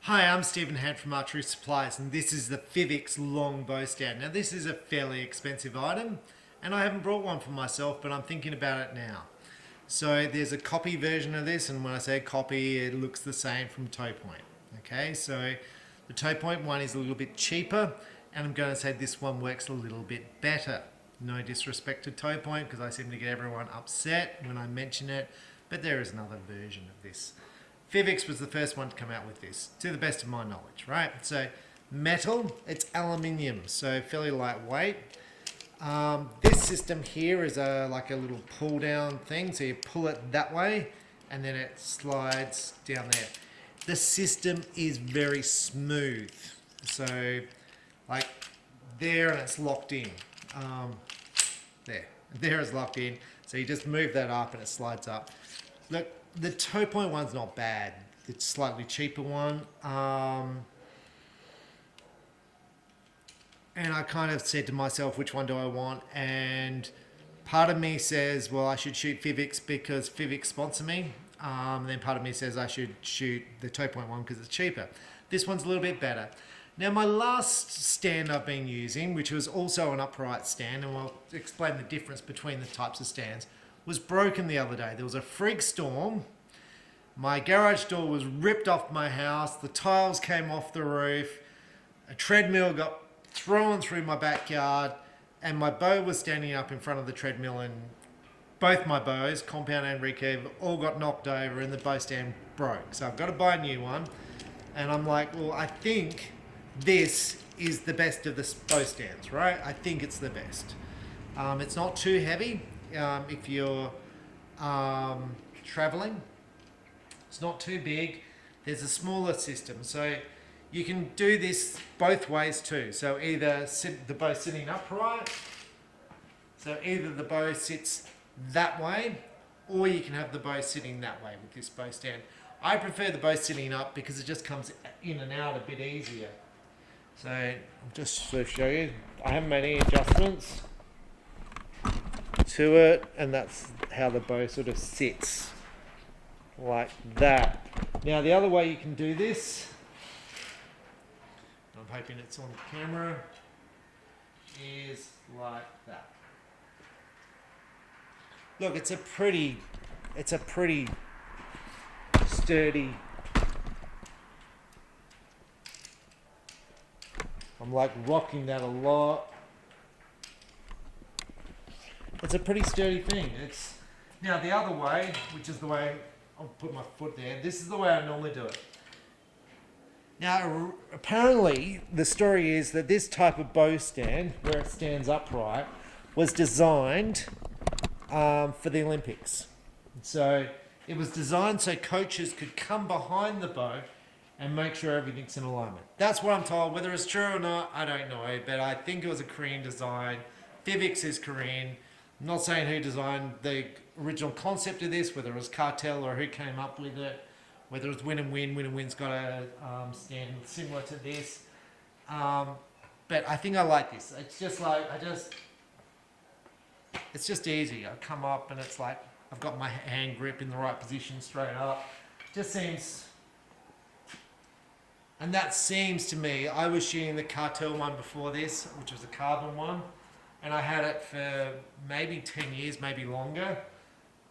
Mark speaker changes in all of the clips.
Speaker 1: Hi, I'm Stephen Hand from Archery Supplies, and this is the Fivics long bow stand. Now this is a fairly expensive item, and I haven't brought one for myself, but I'm thinking about it now. So there's a copy version of this, and when I say copy, it looks the same from Toe Point. Okay, so the Toe Point one is a little bit cheaper, and I'm going to say this one works a little bit better. No disrespect to Toe Point, because I seem to get everyone upset when I mention it, but there is another version of this. Fivics was the first one to come out with this, to the best of my knowledge, right? So metal, it's aluminium, so fairly lightweight. This system here is like a little pull down thing, so you pull it that way and then it slides down there. The system is very smooth, so like there, and it's locked in. There is locked in, so you just move that up and it slides up. Look, the Toe Point one's not bad. It's a slightly cheaper one. And I kind of said to myself, which one do I want? And part of me says, well, I should shoot Fivics because Fivics sponsor me. And then part of me says I should shoot the Toe Point one because it's cheaper. This one's a little bit better. Now, my last stand I've been using, which was also an upright stand, and I'll explain the difference between the types of stands, was broken the other day. There was a freak storm. My garage door was ripped off my house. The tiles came off the roof. A treadmill got thrown through my backyard, and my bow was standing up in front of the treadmill, and both my bows, compound and recurve, all got knocked over and the bow stand broke. So I've got to buy a new one. And I'm like, well, I think this is the best of the bow stands, right? I think it's the best. It's not too heavy. If you're traveling, it's not too big. There's a smaller system, so you can do this both ways too. So either the bow sitting upright, so either the bow sits that way, or you can have the bow sitting that way with this bow stand. I prefer the bow sitting up because it just comes in and out a bit easier. So I'll just sort of show you. I haven't made any adjustments to it, and that's how the bow sort of sits like that. Now the other way you can do this, I'm hoping it's on camera, is like that. Look, it's a pretty sturdy. I'm like rocking that a lot. It's a pretty sturdy thing. It's now the other way, which is the way I'll put my foot there. This is the way I normally do it. Now, apparently, the story is that this type of bow stand, where it stands upright, was designed for the Olympics. So it was designed so coaches could come behind the bow and make sure everything's in alignment. That's what I'm told. Whether it's true or not, I don't know. But I think it was a Korean design. Fivics is Korean. I'm not saying who designed the original concept of this, whether it was Cartel or who came up with it, whether it was Win and Win. Win and Win's got a stand similar to this. But I think I like this. It's just like, it's just easy. I come up and it's like, I've got my hand grip in the right position straight up. Just seems, and that seems to me, I was shooting the Cartel one before this, which was a carbon one. And I had it for maybe 10 years, maybe longer.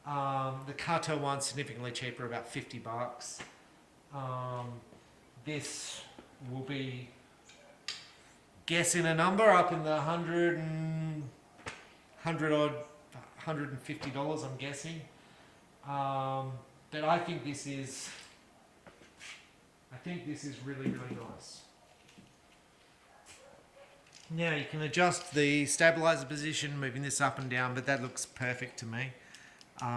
Speaker 1: The Cartel one's significantly cheaper, about $50. This will be, guessing a number, up in the $150, I'm guessing. But I think this is really, really nice. Now you can adjust the stabilizer position, moving this up and down, but that looks perfect to me.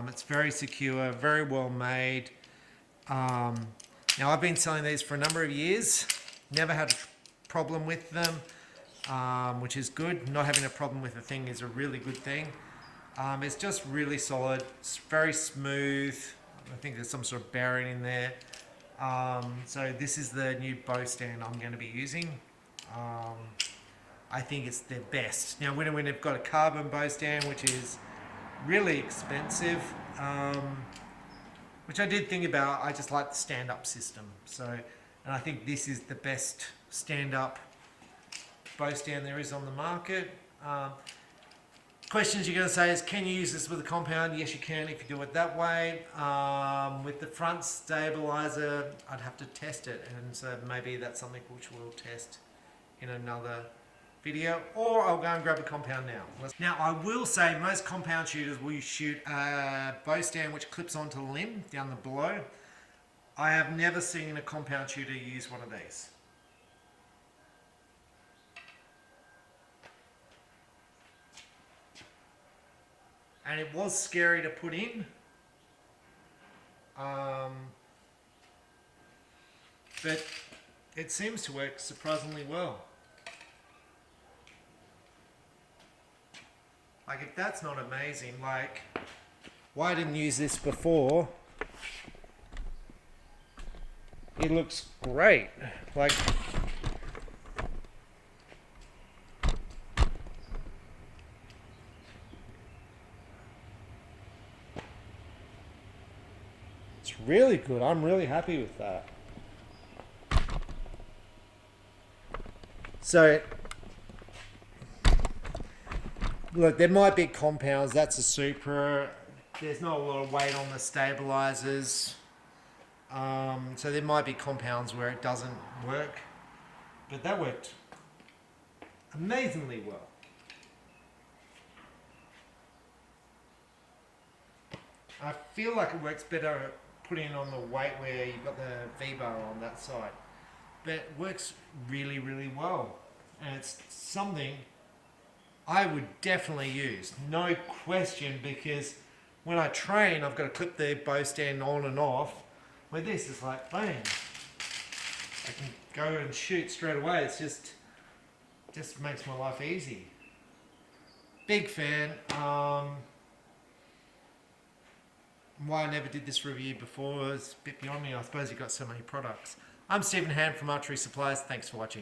Speaker 1: It's very secure, very well made. Now I've been selling these for a number of years, never had a problem with them, which is good. Not having a problem with the thing is a really good thing. It's just really solid, it's very smooth. I think there's some sort of bearing in there. So this is the new bow stand I'm going to be using. I think it's their best. Now, when they've got a carbon bow stand, which is really expensive, which I did think about. I just like the stand-up system. So, And I think this is the best stand-up bow stand there is on the market. Questions you're going to say is, can you use this with a compound? Yes, you can if you do it that way. With the front stabilizer, I'd have to test it, and so maybe that's something which we'll test in another video, or I'll go and grab a compound now. Now, I will say most compound shooters will shoot a bow stand which clips onto the limb down the below. I have never seen a compound shooter use one of these. And it was scary to put in. But it seems to work surprisingly well. Like, if that's not amazing, like, why I didn't use this before? It looks great. Like, it's really good. I'm really happy with that. So, look, there might be compounds. That's a Super. There's not a lot of weight on the stabilizers. So there might be compounds where it doesn't work. But that worked amazingly well. I feel like it works better putting it on the weight where you've got the V-bar on that side. But it works really, really well. And it's something I would definitely use, no question, because when I train, I've got to clip the bow stand on and off. Where this is like, bang, I can go and shoot straight away. It's just makes my life easy. Big fan. Why I never did this review before is a bit beyond me. I suppose you've got so many products. I'm Stephen Hand from Archery Supplies. Thanks for watching.